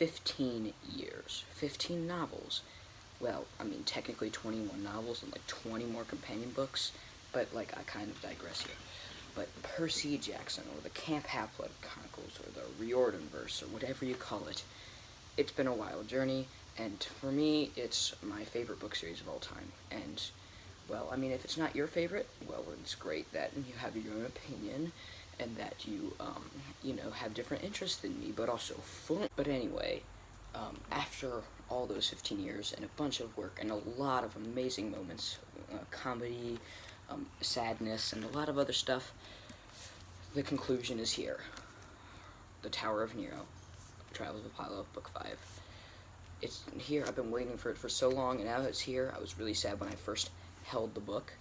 15 years, 15 novels. Well, I mean, technically 21 novels and like 20 more companion books, but like I kind of digress here. But Percy Jackson, or the Camp Half-Blood Chronicles, or the Riordanverse, or whatever you call it, it's been a wild journey, and for me, it's my favorite book series of all time. And, well, I mean, if it's not your favorite, well, it's great that you have your own opinion, and that you, have different interests than me, but also fun. But anyway, after all those 15 years, and a bunch of work, and a lot of amazing moments, comedy, sadness, and a lot of other stuff, the conclusion is here. The Tower of Nero, Travels of Apollo, Book 5. It's here. I've been waiting for it for so long, and now that it's here, I was really sad when I first held the book,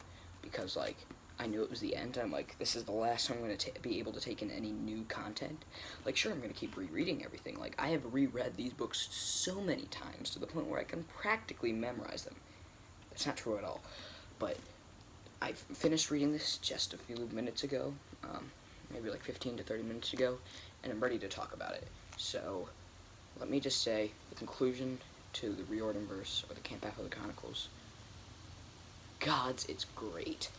because, like, I knew it was the end. I'm like, this is the last time I'm going to be able to take in any new content. Like, sure, I'm going to keep rereading everything. Like, I have reread these books so many times to the point where I can practically memorize them. That's not true at all. But I finished reading this just a few minutes ago, maybe like 15 to 30 minutes ago, and I'm ready to talk about it. So, let me just say, the conclusion to the Riordanverse, or the Camp Half-Blood Chronicles, gods, it's great.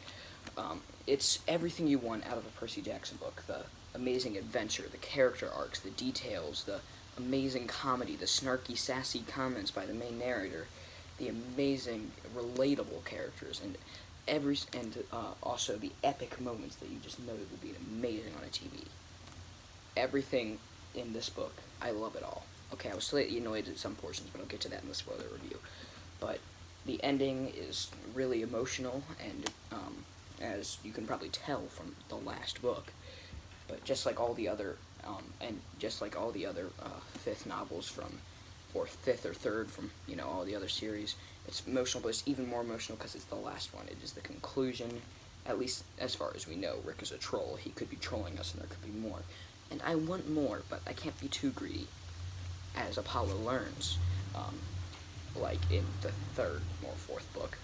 It's everything you want out of a Percy Jackson book. The amazing adventure, the character arcs, the details, the amazing comedy, the snarky, sassy comments by the main narrator, the amazing, relatable characters, and also the epic moments that you just know would be amazing on a TV. Everything in this book, I love it all. Okay, I was slightly annoyed at some portions, but I'll get to that in the spoiler review. But the ending is really emotional, and as you can probably tell from the last book, but just like all the other, fifth novels from, or fifth or third from, all the other series, it's emotional, but it's even more emotional because it's the last one. It is the conclusion, at least as far as we know. Rick is a troll. He could be trolling us, and there could be more. And I want more, but I can't be too greedy, as Apollo learns, like in the third or fourth book.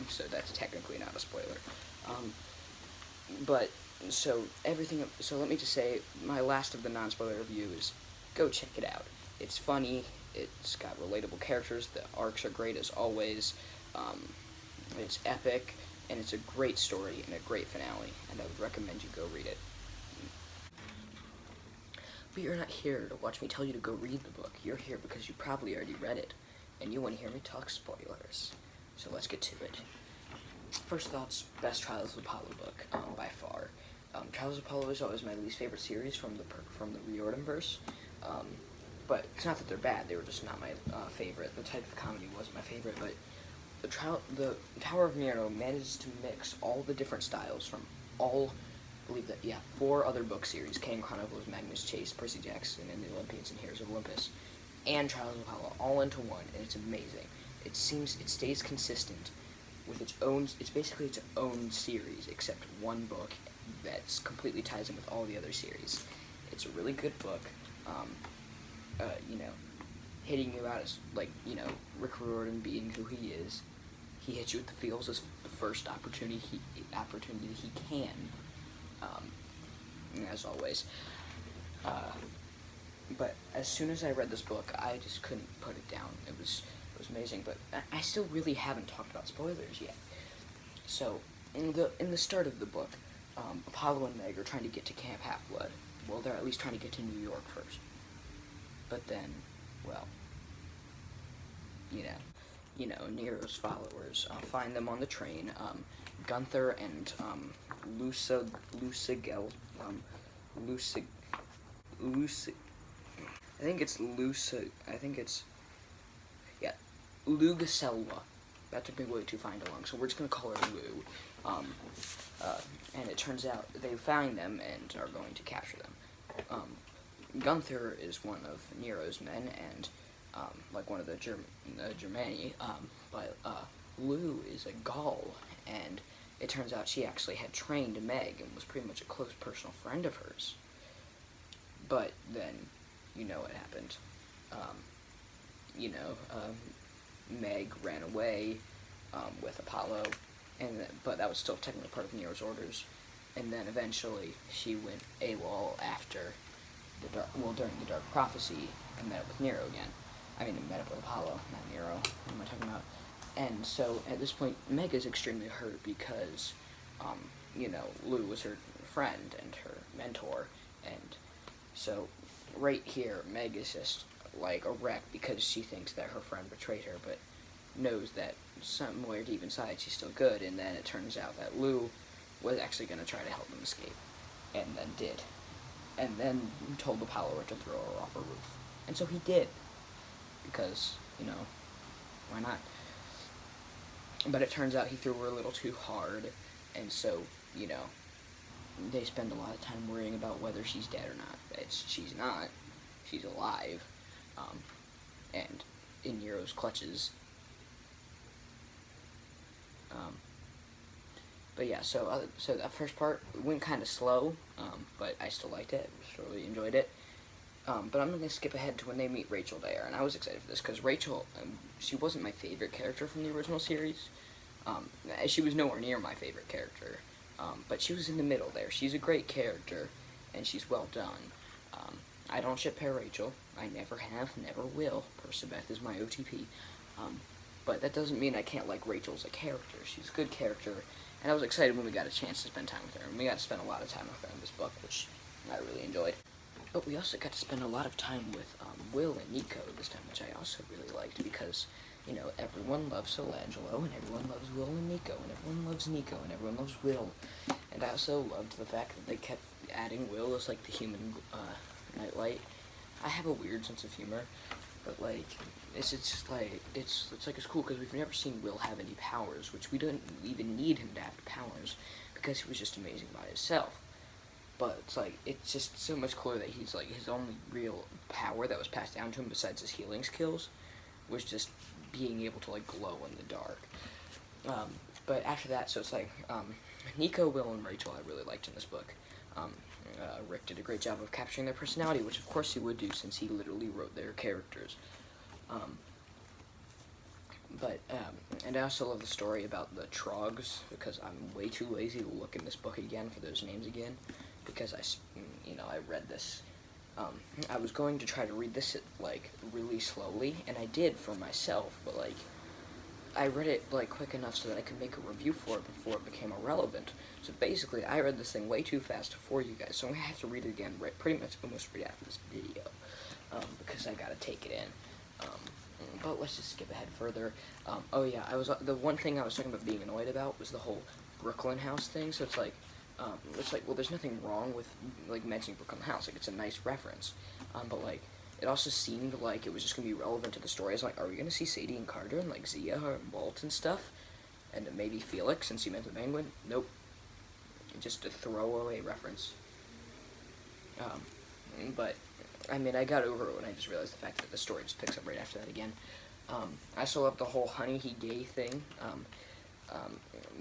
So that's technically not a spoiler. So let me just say, my last of the non-spoiler review is, go check it out. It's funny, it's got relatable characters, the arcs are great as always, it's epic, and it's a great story and a great finale, and I would recommend you go read it. But you're not here to watch me tell you to go read the book. You're here because you probably already read it, and you want to hear me talk spoilers. So let's get to it. First thoughts, best Trials of Apollo book, by far. Trials of Apollo is always my least favorite series from the Riordanverse. But it's not that they're bad, they were just not my favorite. The type of comedy wasn't my favorite, but the Tower of Nero manages to mix all the different styles from all, I believe that, 4 other book series, Kane Chronicles, Magnus Chase, Percy Jackson, and the Olympians and Heroes of Olympus, and Trials of Apollo, all into one, and it's amazing. It stays consistent with it's basically its own series, except one book that's completely ties in with all the other series. It's a really good book, hitting you out as, Rick Riordan being who he is. He hits you with the feels as the first opportunity he can, as always. But as soon as I read this book, I just couldn't put it down. It was amazing, but I still really haven't talked about spoilers yet. So, in the start of the book, Apollo and Meg are trying to get to Camp Half-Blood. Well, they're at least trying to get to New York first. But then, well, Nero's followers find them on the train. Gunther and Lusa Lugaselwa. That took me way too far along, so we're just gonna call her Lou. And it turns out they find them and are going to capture them. Gunther is one of Nero's men, and one of the Germani, but Lou is a Gaul, and it turns out she actually had trained Meg and was pretty much a close personal friend of hers. But then, you know what happened. Meg ran away with Apollo, but that was still technically part of Nero's orders. And then eventually she went AWOL after during the Dark Prophecy and met up with Nero again. I mean, met up with Apollo, not Nero. What am I talking about? And so at this point, Meg is extremely hurt because, Lou was her friend and her mentor, and so right here, Meg is just like a wreck because she thinks that her friend betrayed her, but knows that somewhere deep inside she's still good. And then it turns out that Lou was actually going to try to help them escape, and then did, and then told Apollo to throw her off a roof, and so he did, because why not? But it turns out he threw her a little too hard, and so they spend a lot of time worrying about whether she's dead or not. She's not. She's alive, and in Nero's clutches. But yeah, so that first part went kind of slow, but I still liked it. Really enjoyed it. But I'm going to skip ahead to when they meet Rachel there, and I was excited for this because Rachel, she wasn't my favorite character from the original series. She was nowhere near my favorite character, but she was in the middle there. She's a great character, and she's well done. I don't ship her Rachel. I never have, never will. Persebeth is my OTP. But that doesn't mean I can't like Rachel as a character. She's a good character, and I was excited when we got a chance to spend time with her, and we got to spend a lot of time with her in this book, which I really enjoyed. But we also got to spend a lot of time with Will and Nico this time, which I also really liked because, everyone loves Solangelo, and everyone loves Will and Nico, and everyone loves Nico, and everyone loves Will. And I also loved the fact that they kept adding Will as, like, the human nightlight. I have a weird sense of humor, but, like, it's cool because we've never seen Will have any powers, which we don't even need him to have powers because he was just amazing by himself. But it's just so much cooler that he's his only real power that was passed down to him besides his healing skills was just being able to glow in the dark. But after that, so it's Nico, Will, and Rachel I really liked in this book. Rick did a great job of capturing their personality, which of course he would do since he literally wrote their characters. And I also love the story about the Trogs because I'm way too lazy to look in this book again for those names again. Because I read this. I was going to try to read this really slowly, and I did for myself, but I read it quick enough so that I could make a review for it before it became irrelevant. So basically, I read this thing way too fast for you guys, so I'm gonna have to read it again pretty much almost right after this video, because I gotta take it in. But let's just skip ahead further. The one thing I was talking about being annoyed about was the whole Brooklyn House thing. So well, there's nothing wrong with mentioning Brooklyn House. It's a nice reference. But it also seemed like it was just gonna be relevant to the story. I was are we gonna see Sadie and Carter and Zia and Walt and stuff, and maybe Felix since he met the Penguin? Nope. Just a throwaway reference. But I mean, I got over it when I just realized the fact that the story just picks up right after that again. I still love the whole honey he gay thing.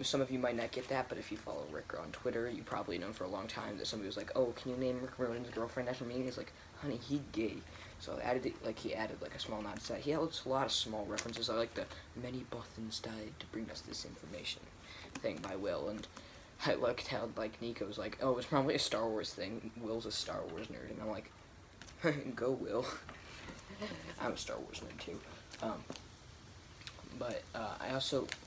Some of you might not get that, but if you follow Rick on Twitter, you probably know for a long time that somebody was like, "Oh, can you name Rick Roden's girlfriend after me?" And he's like, "Honey, he gay." So he added a small nod to that. He had a lot of small references. I like the "many Bothans died to bring us this information" thing by Will, and I liked how Nico's "Oh, it's probably a Star Wars thing." Will's a Star Wars nerd, and I'm like, "Go, Will." I'm a Star Wars nerd too.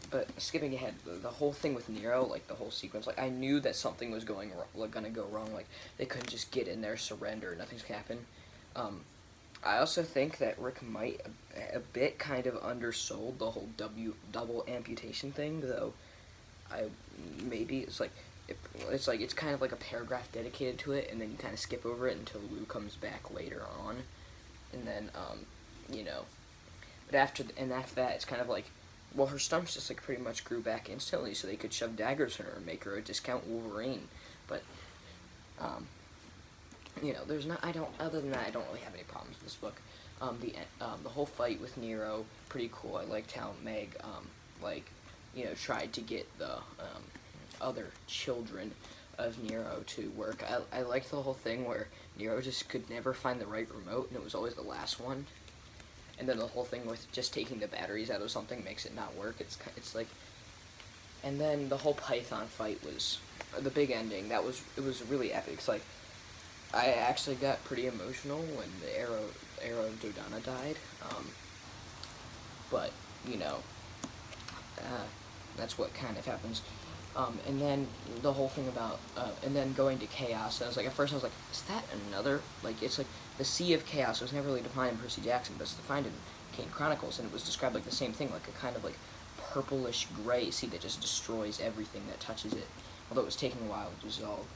But skipping ahead, the whole thing with Nero, the whole sequence, I knew that something was gonna go wrong. They couldn't just get in there, surrender, nothing's gonna happen. I also think that Rick might a bit kind of undersold the whole double amputation thing, though. It's kind of like a paragraph dedicated to it, and then you kind of skip over it until Lou comes back later on, and then But after that, it's kind of well, her stumps just pretty much grew back instantly, so they could shove daggers in her and make her a discount Wolverine. But there's not. Other than that, I don't really have any problems with this book. The whole fight with Nero, pretty cool. I liked how Meg tried to get the other children of Nero to work. I liked the whole thing where Nero just could never find the right remote, and it was always the last one. And then the whole thing with just taking the batteries out of something makes it not work. And then the whole Python fight was the big ending. It was really epic. It's I actually got pretty emotional when the arrow of Dodonna died. But you know, uh, that's what kind of happens. And then the whole thing about, and then going to chaos. I was like, at first I was like, is that another, like, it's like the Sea of Chaos was never really defined in Percy Jackson, but it's defined in Kane Chronicles, and it was described like the same thing, like a kind of like purplish gray sea that just destroys everything that touches it. Although it was taking a while to dissolve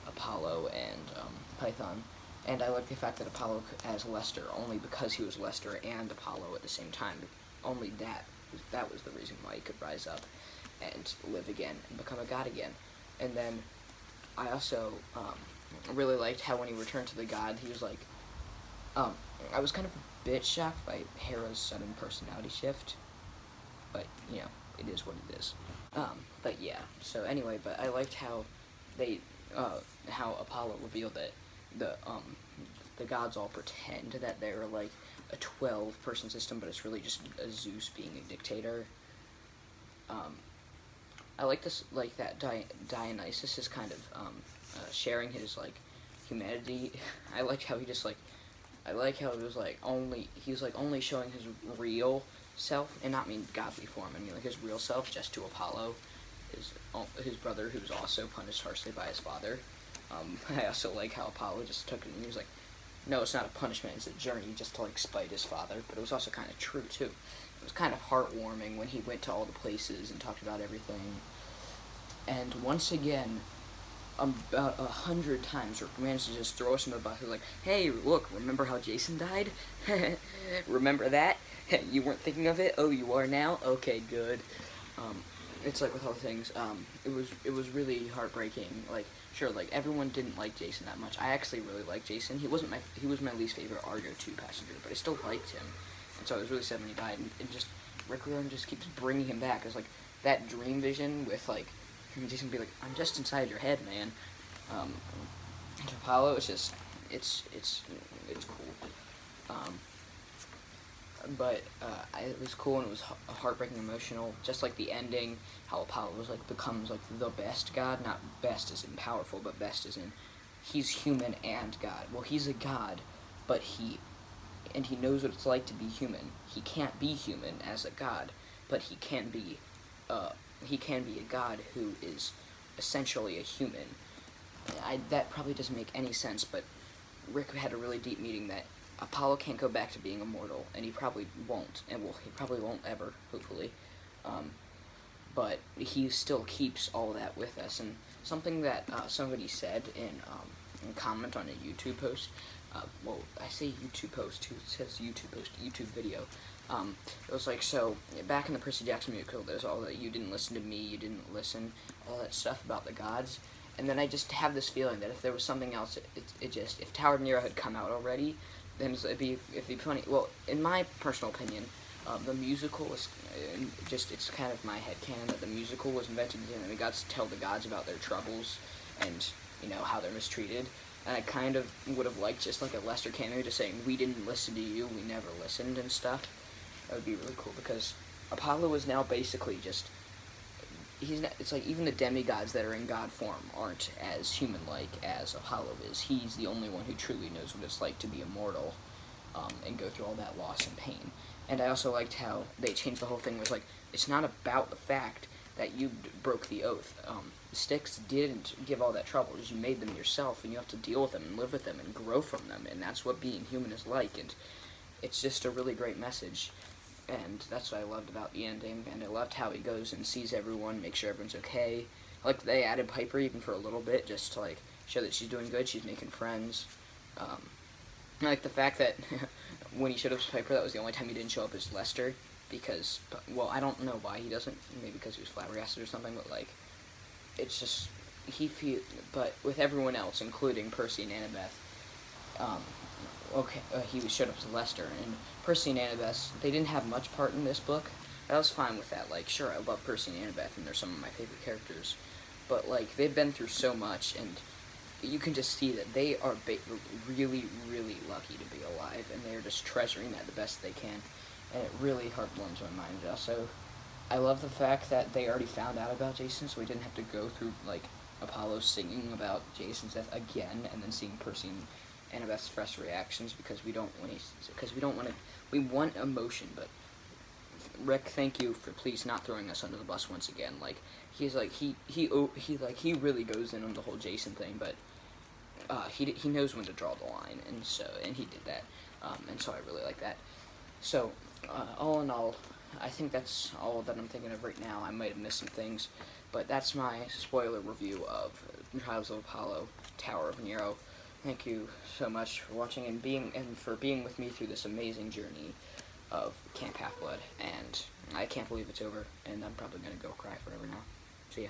Apollo and Python. And I like the fact that Apollo as Lester only because he was Lester and Apollo at the same time. Only that was the reason why he could rise up and live again and become a god again. And then I also really liked how when he returned to the god, he was like, I was kind of a bit shocked by Hera's sudden personality shift, but you know, it is what it is. But yeah, so anyway, but I liked how they, how Apollo revealed that the gods all pretend that they're like a 12-person system, but it's really just a Zeus being a dictator. I like this, like that Dionysus is kind of sharing his like humanity. I like how he just like, I like how it was like he was like only showing his real self, and not mean godly form. I mean like his real self just to Apollo, his brother, who's also punished harshly by his father. I also like how Apollo just took it and he was like, no, it's not a punishment, it's a journey, just to like spite his father. But it was also kind of true too. It was kind of heartwarming when he went to all the places and talked about everything. And once again, about 100 times, Rick managed to just throw us in the bus. Like, hey, look, remember how Jason died? Remember that? You weren't thinking of it? Oh, you are now? Okay, good. It's like with all things, it was really heartbreaking. Like, sure, like everyone didn't like Jason that much. I actually really liked Jason. He was my least favorite Argo 2 passenger, but I still liked him. And so I was really sad when he died. And just Rick Riordan just keeps bringing him back. It's like that dream vision with like Jason be like, I'm just inside your head, man. Apollo, it's just it's cool. But it was cool and it was heartbreaking, emotional. Just like the ending, how Apollo was like becomes like the best god, not best as in powerful, but best as in he's human and god. Well, he's a god, but he knows what it's like to be human. He can't be human as a god, but he can be a god who is essentially a human. That probably doesn't make any sense, but Rick had a really deep meaning that Apollo can't go back to being immortal, and he probably won't, and he probably won't ever, hopefully. But he still keeps all that with us, and something that somebody said in comment on a YouTube post, well, I say YouTube post too, it says YouTube post, YouTube video. It was like, so, back in the Percy Jackson musical, there's all that you didn't listen to me, you didn't listen, all that stuff about the gods, and then I just have this feeling that if there was something else, if Tower of Nero had come out already, then it'd be funny. Well, in my personal opinion, the musical was it's kind of my headcanon that the musical was invented and we got to tell the gods about their troubles and, you know, how they're mistreated. And I kind of would have liked just like a Lester cameo just saying, we didn't listen to you, we never listened and stuff. That would be really cool because Apollo is now basically just, it's like even the demigods that are in god form aren't as human-like as Apollo is. He's the only one who truly knows what it's like to be immortal and go through all that loss and pain. And I also liked how they changed the whole thing. It was like, it's not about the fact that you broke the oath. Styx didn't give all that trouble. You made them yourself, and you have to deal with them and live with them and grow from them, and that's what being human is like. And it's just a really great message. And that's what I loved about the ending, and I loved how he goes and sees everyone, makes sure everyone's okay. Like, they added Piper even for a little bit, just to, like, show that she's doing good, she's making friends. I like the fact that when he showed up as Piper, that was the only time he didn't show up as Lester, because, well, I don't know why he doesn't, maybe because he was flabbergasted or something, but, like, it's just, but with everyone else, including Percy and Annabeth, he showed up as Lester, and Percy and Annabeth, they didn't have much part in this book. I was fine with that. Like, sure, I love Percy and Annabeth, and they're some of my favorite characters, but, like, they've been through so much, and you can just see that they are really, really lucky to be alive, and they're just treasuring that the best they can, and it really heartwarms my mind. Also, I love the fact that they already found out about Jason, so we didn't have to go through, like, Apollo singing about Jason's death again, and then seeing Percy and Annabeth's fresh reactions because we don't want to. We want emotion, but Rick, thank you for please not throwing us under the bus once again. Like he's like he really goes in on the whole Jason thing, but he knows when to draw the line, and he did that, and so I really like that. So all in all, I think that's all that I'm thinking of right now. I might have missed some things, but that's my spoiler review of Trials of Apollo, Tower of Nero. Thank you so much for watching and for being with me through this amazing journey of Camp Half-Blood, and I can't believe it's over, and I'm probably gonna go cry forever now. See ya.